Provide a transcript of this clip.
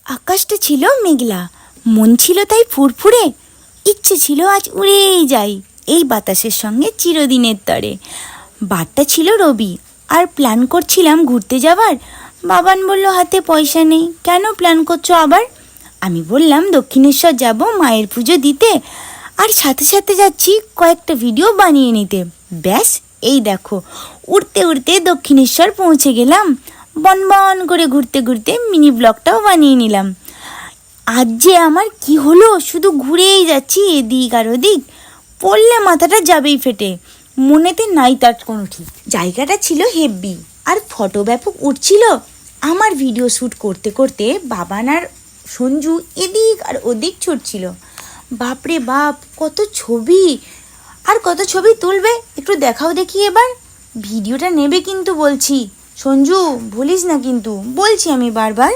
আকাশটা ছিল মেঘলা, মন ছিল তাই ফুরফুরে। ইচ্ছে ছিল আজ উড়েই যাই এই বাতাসের সঙ্গে চিরদিনের তরে। বারটা ছিল রবি, আর প্ল্যান করছিলাম ঘুরতে যাবার। বাবান বলল হাতে পয়সা নেই, কেন প্ল্যান করছো আবার? আমি বললাম দক্ষিণেশ্বর যাব মায়ের পুজো দিতে, আর সাথে সাথে যাচ্ছি কয়েকটা ভিডিও বানিয়ে নিতে। ব্যাস এই দেখো, উড়তে উড়তে দক্ষিণেশ্বর পৌঁছে গেলাম। বনবন করে ঘুরতে ঘুরতে মিনি ব্লগটাও বানিয়ে নিলাম। আজ যে আমার কি হলো, শুধু ঘুরেই যাচ্ছি এদিক আর ওদিক, পড়লে মাথাটা যাবেই ফেটে। মনেতে নাই তার কোনো ঠিক। জায়গাটা ছিল হেব্বি, আর ফটো ব্যাপক উঠছিল। আমার ভিডিও শ্যুট করতে করতে বাবান আর সঞ্জু এদিক আর ওদিক ছুটছিল। বাপরে বাপ, কত ছবি! আর কত ছবি তুলবে, একটু দেখাও দেখি এবার। ভিডিওটা নেবে কিন্তু বলছি, সঞ্জু ভুলিস না কিন্তু, বলছি আমি বারবার।